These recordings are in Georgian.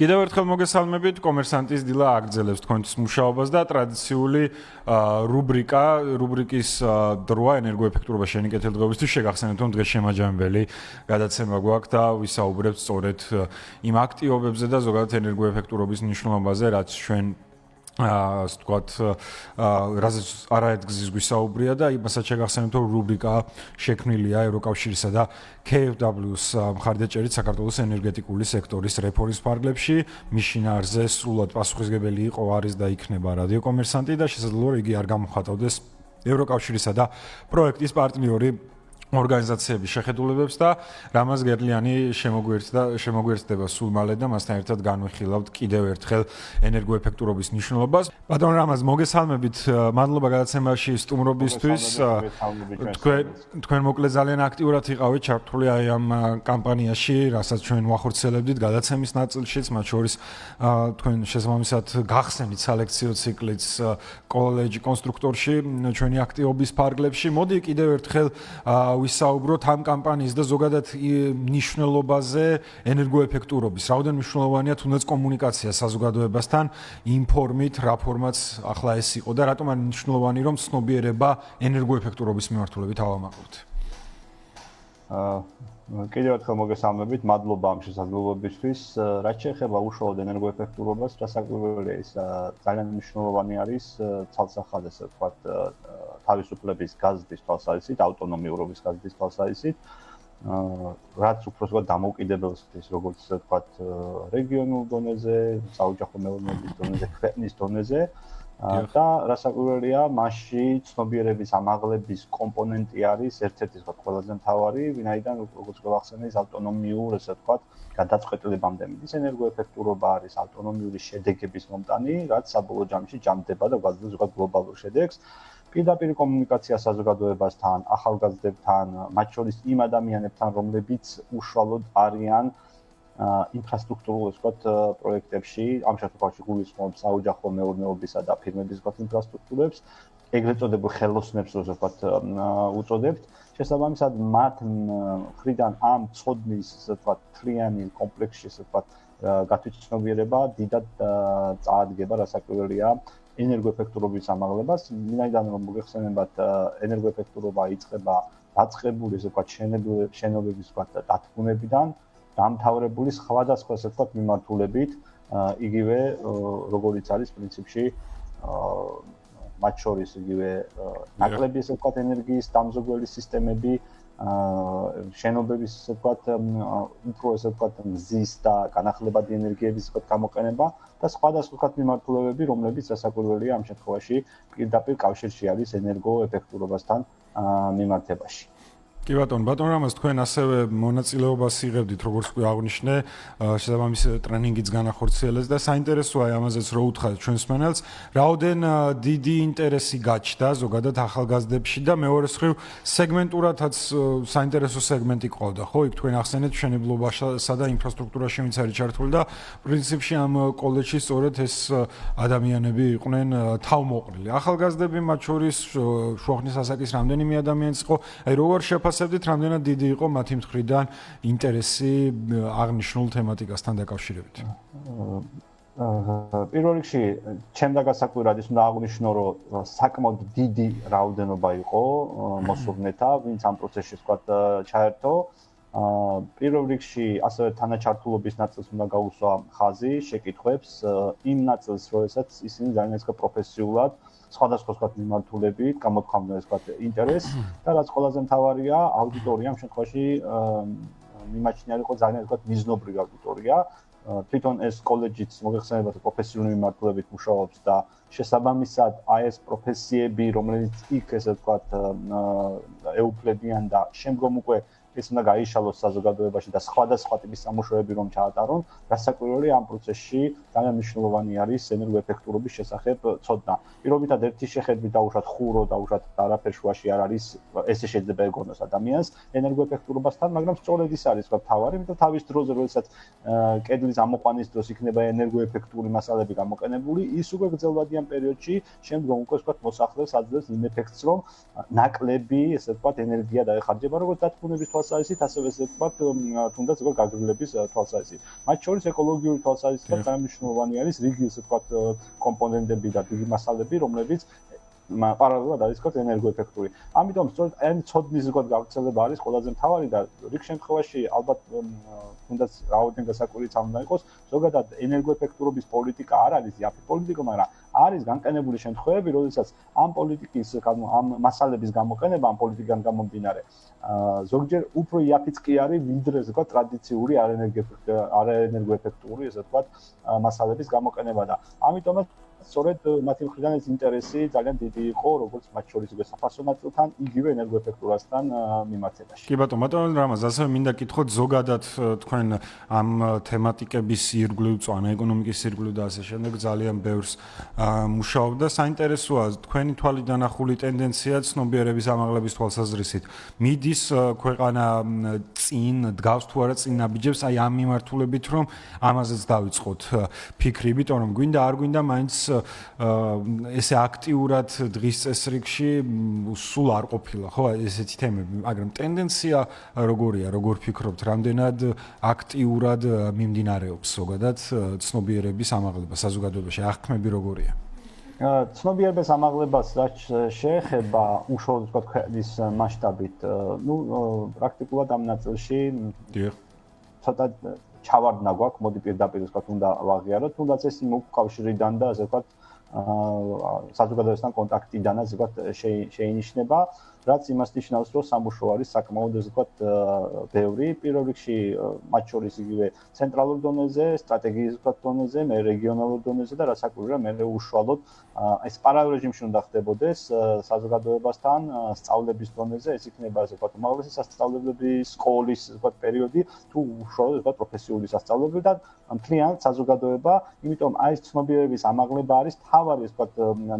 კიდევ ერთხელ მოგესალმებით, კომერსანტის დილა აგრძელებს თქვენთვის მუშაობას და ტრადიციული რუბრიკის დროა ენერგოეფექტურობა შენიკეთილ დღეებისთვის შეგახსენებთ, რომ დღეს შემაჯამებელი გადაცემა გვაქვს და ვისაუბრებთ სწორედ იმ აქტივობებზე და ზოგადად ენერგოეფექტურობის მნიშვნელობაზე, რაც ჩვენ ასე ვთქვათ, რაზეც არაერთგზის გვისაუბრია და იმასაც შეგახსენებთ, რომ რუბრიკა შექმნილია ევროკავშირისა და KfW-ს მხარდაჭერით საქართველოს ენერგეტიკული სექტორის რეფორმის ფარგლებში. მის შინაარსზე სრულად პასუხისმგებელი იყო, არის და იქნება რადიო კომერსანტი და შესაძლოა რომ იგი არ გამოხატავდეს ევროკავშირისა და პროექტის პარტნიორი ორგანიზაციების შეხედულებებს და რამაზ გერლიანი შემოგვიერთდება სულ მალე და მასთან ერთად განვიხილავთ კიდევ ერთხელ ენერგოეფექტურობის მნიშვნელობას. ბატონ რამაზ, მოგესალმებით, მადლობა გადაცემაში სტუმრობისთვის. თქვენ მოკლედ ძალიან აქტიურად იყავით ჩართული აი ამ კამპანიაში, რასაც ჩვენ ვახორციელებდით გადაცემის ნაწილშიც, მათ შორის თქვენ შესაბამისად გახსენით სალექციო ციკლიც კოლეჯ კონსტრუქტორში ჩვენი აქტივობის ფარგლებში. მოდი კიდევ ერთხელ ვისაუბროთ ამ კამპანიის და ზოგადად მნიშვნელობაზე ენერგოეფექტურობის. რაოდენ მნიშვნელოვანია თუნდაც კომუნიკაცია საზოგადოებასთან, ინფორმით, რა ფორმაც ახლა ეს იყო და რატომ არის მნიშვნელოვანი რომ ცნობიერება ენერგოეფექტურობის მიმართულებით ავამაყობთ. კიდევ ერთხელ მოგესალმებით, მადლობა ამ შესაძლებლობისთვის. რაც შეეხება უშუალოდ ენერგოეფექტურობას, რასაკვირველია ის ძალიან მნიშვნელოვანი არის ცალსახად ასე ვთქვათ თავისუფლების გაზრდის თვალსაზრისით, ავტონომიურობის გაზრდის თვალსაზრისით, რაც უფრო ზოგადად დამოუკიდებელს ხდის, როგორც ასე ვთქვათ, რეგიონულ დონეზე, საოჯახო მეურნეობის დონეზე, ქვეყნის დონეზე. და რასაკვირველია, მასში ცნობიერების ამაღლების კომპონენტი არის ერთ-ერთი ყველაზე მთავარი, ვინაიდან როგორც გავახსენე, ის ავტონომიურ, ასე ვთქვათ, გადაწყვეტილებამდე მიდის. ენერგოეფექტურობა არის ავტონომიური შედეგების მომტანი, რაც საბოლოო ჯამში ჯამდება და გვაძლევს ზოგადად გლობალურ შედეგს. პირდაპირ კომუნიკაცია საზოგადოებასთან, ახალგაზრდებთან, მათ შორის იმ ადამიანებთან, რომლებიც უშუალოდ არიან ინფრასტრუქტურულ ვთქვათ პროექტებში, ამ შემთხვევაში გულისხმობ საოჯახო მეურნეობისა და ფირმების ვთქვათ ინფრასტრუქტურებს, ეგრეთ წოდებულ ხელოსნებს ვთქვათ უწოდებთ. შესაბამისად, მათ მხრიდან ამ წოდნის ვთქვათ თლიანი კომპლექსში ვთქვათ გათვითცნობიერება დიდად წაადგება, რასაკვირველია ენერგოეფექტურობის ამაღლებას. ვინაიდან რომ მოგეხსენებათ, ენერგოეფექტურობა იწყება დაწყებული ვთქვათ შენობების ვთქვათ დათბუნებიდან დამთავრებული სხვადასხვა ასე ვთქვათ მიმართულებით, იგივე როგორიც არის პრინციპში მათ შორის იგივე ნაკლები ასე ვთქვათ ენერგიის დამზოგველი სისტემები, შენობების ასე ვთქვათ უფრო ასე ვთქვათ მზის და განახლებადი ენერგიების ვთქვათ გამოყენება და სხვადასხვა ვთქვათ მიმართულებები, რომლებიც რასაკვირველია ამ შემთხვევაში პირდაპირ კავშირში არის ენერგოეფექტურობასთან მიმართებაში. კი ბატონო რამაზ, თქვენ ასევე მონაწილეობას იღებდით, როგორც კი აღნიშნე, შესაბამისი ტრენინგიც განახორციელეს და საინტერესოა ამაზეც რო უთხრათ ჩვენს მენელს, რაოდენ დიდი ინტერესი გაჩნდა ზოგადად ახალგაზრდებში და მეორე მხრივ სეგმენტურადაც საინტერესო სეგმენტი ყავდა, ხო? იქ თქვენ ახსენეთ მშენებლობასა და ინფრასტრუქტურაში ვინც არის ჩართული და პრინციპში ამ კოლეჯში სწორედ ეს ადამიანები იყვნენ თავმოყრილი. ახალგაზრდები მათ შორის შუახნის ასაკის რამდენიმე ადამიანიც იყო, აი როგორ შეფასებდით, რამდენად დიდი იყო მათი მხრიდან ინტერესი აღნიშნულ თემატიკასთან დაკავშირებით? პირველ რიგში, ჩემ დაგასაკვირად ის უნდა აღვნიშნო, რომ საკმაოდ დიდი რაოდენობა იყო მოსურნეთა, ვინც ამ პროცესში ვთქვათ ჩაერთო. პირველ რიგში, ასევე თანაჩართულობის ნაწილს უნდა გაუსვა ხაზი, შეკითხვებს, იმ ნაწილს, როდესაც ისინი ძალიან პროფესიულად სხვადასხვა ვთქვათ მიმართულებით გამოთქვამდნენ ვთქვათ ინტერესს და რაც ყველაზე მთავარია, აუდიტორია ამ შემთხვევაში მიმაჩნია იყო ძალიან ვთქვათ მიზნობრივი აუდიტორია. თვითონ ეს კოლეჯიც მოგეხსენებათ პროფესიული მიმართულებით მუშაობს და შესაბამისად აი ეს პროფესიები, რომლებიც იქ ესე ვთქვათ ეუფლებიან და შემდგომ უკვე ეს უნდა გაიშალოს საზოგადოებაში და სხვადასხვა ტიპის სამუშაოები რომ ჩაატარონ, რასაკვირველია ამ პროცესში ძალიან მნიშვნელოვანი არის ენერგოეფექტურობის შესახებ ცოდნა. პირობითად ერთი შეხედვით დაუშვათ ხურო, დაუშვათ არაფერ შუაში არ არის, ესე შეიძლება ეგონოს ადამიანს ენერგოეფექტურობასთან, მაგრამ სწორედ ის არის ვთქვათ თავარი, იმიტომ თავის დროზე როდესაც კედლის ამოყვანის დროს იქნება ენერგოეფექტური მასალები გამოყენებული, ის უკვე გრძელვადიან პერიოდში შემდგომ უკვე ვთქვათ მოსახლეს აძლევს იმ ეფექტს, რომ ნაკლები, ესე ვთქვათ, ენერგია დაეხარჯება, როგორც დათბუნების თვალსაზრისით, ასევე ესე ვთქვათ, თუნდაც ზოგადად გაგრძელების თვალსაზრისით. მათ შორის ეკოლოგიური თვალსაზრისით მნიშვნელოვანი არის რიგი ესე ვთქვათ კომპონენტები და დიდი მასალები, რომლებიც პარალელურად არის თქო ენერგოეფექტური. ამიტომ სწორედ აი ცოდნის ზოგადად გავრცელება არის ყველაზე მთავარი და რიგ შემთხვევაში ალბათ თუნდაც რაოდენობა გასაკვირიც არ უნდა იყოს, ზოგადად ენერგოეფექტურობის პოლიტიკა არ არის იაფი პოლიტიკა, მაგრამ არის განყენებული შემთხვევები, როდესაც ამ პოლიტიკის ამ მასალების გამოყენება ამ პოლიტიკიდან გამომდინარე ზოგჯერ უფრო იაფიც კი არის ვიდრე ზოგადად ტრადიციული არაენერგოეფექტური, ესე ვთქვათ, მასალების გამოყენება და ამიტომაც სწორედ მათი მხრიდან ეს ინტერესი ძალიან დიდი იყო, როგორც მათ შორის უკვე საფასო ნაწილთან, იგივე ენერგოეფექტურასთან მიმართებაში. კი ბატონო, რამაზ, ასევე მინდა გითხოთ ზოგადად თქვენ ამ თემატიკების ირგვლივ წვანა, ეკონომიკის ირგვლივ და ასე შემდეგ ძალიან ბევრს მუშაობ და საინტერესოა თქვენი თვალიდან ახული ტენდენცია ცნობიერების ამაღლების თვალსაზრისით. მიდის ქვეყანა წინ, დგავს თუ არა წინ ნაბიჯებს აი ამ მიმართულებით, რომ ამაზეც დავიწყოთ ფიქრი, იმიტომ რომ გვინდა არ გვინდა მაინც ესე აქტიურად დღის წესრიგში სულ არ ყოფილა, ხო, ესეთი თემები, მაგრამ ტენდენცია როგორია, როგორ ფიქრობთ, რამდენად აქტიურად მიმდინარეობს ზოგადად ცნობიერების ამაღლება საზოგადოებაში, აღქმები როგორია? ცნობიერების ამაღლებას რაც შეეხება უშუალოდ ვთქვათ ქვეყნის მასშტაბით, პრაქტიკულად ამ ნაწილში ცოტა ჩავარდნა გვაქვს, მოდი პირდაპირ ვთქვათ, უნდა ვაღიაროთ, თუნდაც ეს იმ უკავშირიდან და ასე ვთქვათ, საზოგადოებასთან კონტაქტიდანაც ვთქვათ შეინიშნება, რაც იმას ნიშნავს, რომ სამუშაო არის საკმაოდ ასე ვთქვათ ბევრი, პირველ რიგში მათ შორის იგივე ცენტრალურ დონეზე, სტრატეგიის ვთქვათ დონეზე, მე რეგიონალურ დონეზე და რასაკვირველია, მე უშუალოდ ეს პარალელ რეჟიმში უნდა ხდებოდეს საზოგადოებასთან სწავლების დონეზე, ეს იქნება ასე ვთქვათ უმაღლესი სასწავლებლების სკოლის ასე ვთქვათ პერიოდი, თუ უშუალოდ ვთქვათ პროფესიული სასწავლებლები და მთლიანად საზოგადოება, იმიტომ აი ეს ცნობიერების ამაღლება არის თავარი ასე ვთქვათ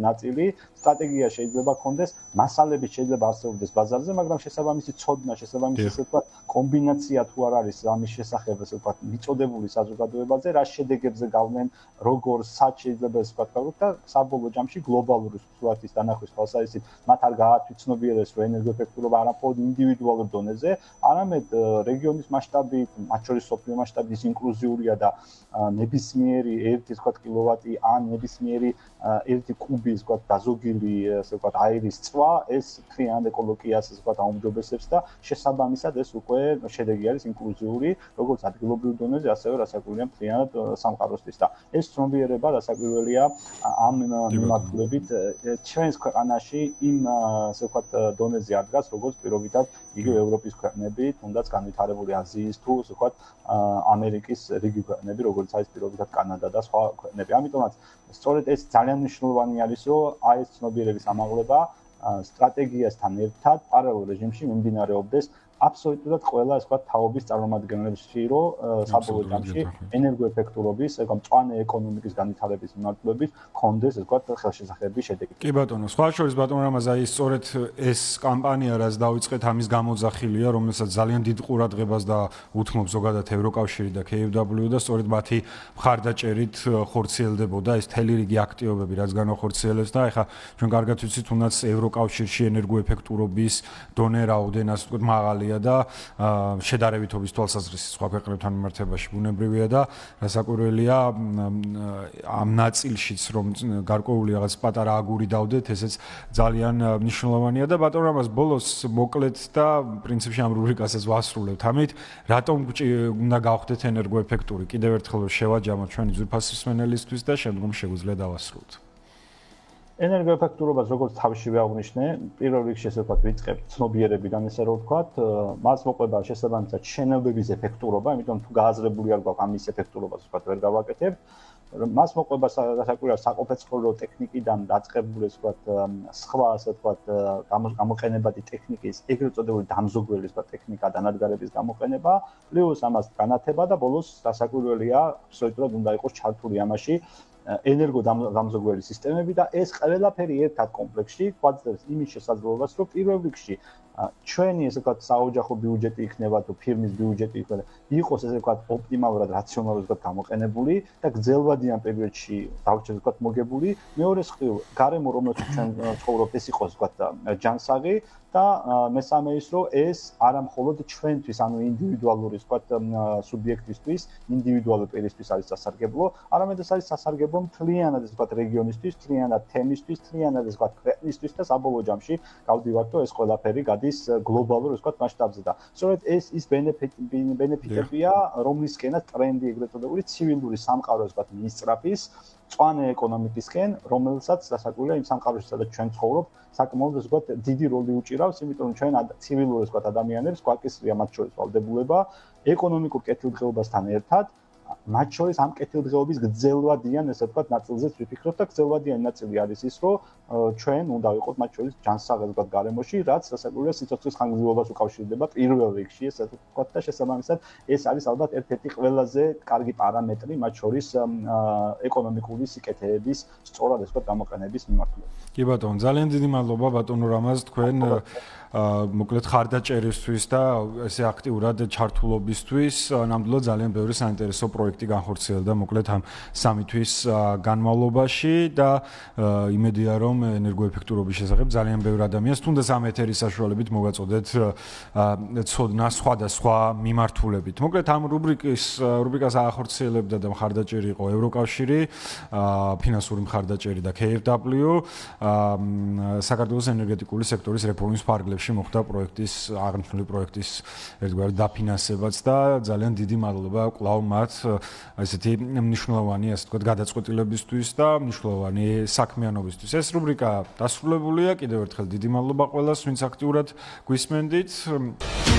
ნაწილი, სტრატეგია შეიძლება ქონდეს, მასალები შეიძლება არსებობდეს ბაზარზე, მაგრამ შესაბამისი ცოდნა, შესაბამისი ასე ვთქვათ კომბინაცია თუ არ არის ამის შესახებ ასე ვთქვათ მიწოდებული საზოგადოებაზე, რა შედეგებზე გავნენ, როგორ სად შეიძლება ასე ვთქვათ გავუქ და საბოლოო ჯამში გლობალური სურათის დანახვის თვალსაზრისით მათ არ გაათვითცნობიერეს, რომ ენერგოეფექტურობა არამხოლოდ ინდივიდუალურ დონეზე, არამედ რეგიონის მასშტაბით, მათ შორის სოფლიო მასშტაბით ინკლუზიურია და ნებისმიერი 1 ვთქვათ კილოვატი ან ნებისმიერი 1 კუბის ვთქვათ დაზოგილი ასე ვთქვათ აირის წვა ეს თლიანად ეკოლოგიას ასე ვთქვათ აუმჯობესებს და შესაბამისად ეს უკვე შედეგი არის ინკლუზიური როგორც ადგილობრივ დონეზე ასევე რასაკვირველია მთლიანად სამყაროსთვის და ეს ცნობიერება რასაკვირველია ამ მიმართულებით ჩვენს ქვეყანაში იმ ასე ვთქვათ დონეზე არ დგას როგორც პირობითად იგივე ევროპის ქვეყნები თუნდაც განვითარებული აზიის თუ ასე ვთქვათ ამერიკის რიგი ქვეყნები როგორც არის პირობითად კანადა და სხვა ქვეყნები ამიტომაც სწორედ ეს ძალიან მნიშვნელოვანი არის რომ აი ეს ცნობიერების ამაღლება სტრატეგიასთან ერთად პარალელ რეჟიმში მიმდინარეობდეს აბსოლუტურად ყველა ეს ვთქვათ თაობის წარმომადგენლებში რომ საბოლოო ჯამში ენერგოეფექტურობის ეგ მწვანე ეკონომიკის განვითარების მიმართულებით კონდეს ეს ვთქვათ ხელშესახებები შედეგი. კი ბატონო, სხვა შორის ბატონო რამაზ აი სწორედ ეს კამპანია რაც დაიწყეთ ამის გამოძახილია, რომელსაც ძალიან დიდ ყურადღებას და უთმობს ზოგადად ევროკავშირი და KfW და სწორედ მათი მხარდაჭერით ხორციელდებოდა ეს თელი რიგი აქტივობები, რაც განახორციელებს და ეხლა ჩვენ კარგად ვიცით, თუნდაც ევროკავშირში ენერგოეფექტურობის დონე რაოდენად ვთქვათ მაღალია და შედარებითობის თვალსაზრისით სხვა ქვეყნებთან მიმართებაში ბუნებრივია და რასაკვირველია ამ ნაწილშიც რომ გარკვეული რაღაც პატარა აგური დავდეთ ესეც ძალიან მნიშვნელოვანია და ბატონო რამაზ ბოლოს მოკლედ და პრინციპში ამ რუბრიკასაც ვასრულებთ ამით რატომ უნდა გავხდეთ ენერგოეფექტური კიდევ ერთხელ შევაჯამოთ ჩვენი ძვირფასი მსმენელისთვის და შემდგომ შეგვიძლია დავასრულოთ ენერგოეფექტურობას როგორც თავშივე აღნიშნე, პირველ რიგში ესე ვთქვათ, ვიწყებთ ცნობიერებიდან ესე რომ ვთქვათ, მას მოყვება შესაბამისად შენელბების ეფექტურობა, იმიტომ თუ გააზრებული არ გვაქვს ამის ეფექტურობას, ვთქვათ, ვერ გავაკეთებთ. მას მოყვება რასაკვირველია საყოფაცხოვრებო ტექნიკიდან დაწყებული ესე ვთქვათ, სხვა ასე ვთქვათ, გამოყენებადი ტექნიკის, ეგრეთ წოდებული დამზოგვრელი ვთქვათ, ტექნიკა დანადგარების გამოყენება, პლუს ამას განათება და ბოლოს რასაკვირველია, აბსოლუტურად უნდა იყოს ჩართული ამაში ენერგოდამზოგვრელი სისტემები და ეს ყველაფერი ერთად კომპლექსში გვაძლევს იმის შესაძლებლობას, რომ პირველ რიგში ჩვენი ესე ვთქვათ საოჯახო ბიუჯეტი იქნება თუ ფირმის ბიუჯეტი იქნება იყოს ესე ვთქვათ ოპტიმალურად რაციონალურად ვთქვათ გამოყენებული და გრძელვადიან პერიოდში დავრჩეს ვთქვათ მოგებული მეორე მხრივ გარემო რომელშიც ჩვენ ცხოვრობთ ეს იყოს ვთქვათ ჯანსაღი და მესამე ის რომ ეს არა მხოლოდ ჩვენთვის ანუ ინდივიდუალური ვთქვათ სუბიექტისთვის ინდივიდუალური პირისთვის არის სასარგებლო არამედ ეს არის სასარგებლო მთლიანად ეს ვთქვათ რეგიონისთვის მთლიანად თემისთვის მთლიანად ეს ვთქვათ ქვეყნისთვის და საბოლოო ჯამში გავდივართ რომ ეს ყველაფერი გადის გლობალურ ვთქვათ მასშტაბზე და სწორედ ეს ის ბენეფიტებია რომლისკენაც ტრენდი ეგრეთ წოდებული ცივილური სამყაროს ვთქვათ მისწრაფის წვანე ეკონომიკისკენ რომელსაც დასაკვირველი იმ სამყაროში სადაც ჩვენ ცხოვრობთ საკმაოდ ეს ვთქვათ დიდი როლი უჭირავს იმიტომ რომ ჩვენ ცივილურ ვთქვათ ადამიანებს გვაკისრია მათ შორის ვალდებულება ეკონომიკურ კეთილდღეობასთან ერთად მათ შორის ამ კეთილდღეობის გრძელვადიან ესე ვთქვათ ნაწილზეც ვიფიქროთ და გრძელვადიანი ნაწილი არის ის რომ ჩვენ უნდა ვიყოთ მათ შორის ჯანსაღად ვთქვათ გარემოში რაც დასაკვირველია სიცოცხლის ხანგრძლივობას უკავშირდება პირველ რიგში ესე ვთქვათ და შესაბამისად ეს არის ალბათ ერთ-ერთი ყველაზე კარგი პარამეტრი მათ შორის ეკონომიკური სიკეთეების სწორად ესე ვთქვათ გამოყენების მიმართულებით. კი ბატონო, ძალიან დიდი მადლობა ბატონო რამაზ თქვენ მოკლედ ხარდაჭერისთვის და ესე აქტიურად ჩართულობისთვის. ნამდვილად ძალიან ბევრი საინტერესო პროექტი განხორციელდა მოკლედ ამ სამი თვის განმავლობაში და იმედია რომ ენერგოეფექტურობის შესახებ ძალიან ბევრი ადამიანს თუნდაც ამ ეთერის საშუალებით მოგაწოდეთ ცოდნა სხვადასხვა მიმართულებით. მოკლედ ამ რუბრიკას ახორციელებდა და მხარდაჭერი იყო ევროკავშირი, ფინანსური მხარდაჭერი და KfW, საქართველოს ენერგეტიკული სექტორის რეფორმის ფარგლებში მოხდა პროექტის აღნიშნული პროექტის ერთგვარი დაფინანსებაც და ძალიან დიდი მადლობა კვლავ მათ ესეთი მნიშვნელოვანი ასე ვთქვათ გადაწყვეტილებისთვის და მნიშვნელოვანი საქმიანობისთვის. ეს რუბრიკა დასრულებულია. კიდევ ერთხელ დიდი მადლობა ყველას, ვინც აქტიურად გვისმენდით.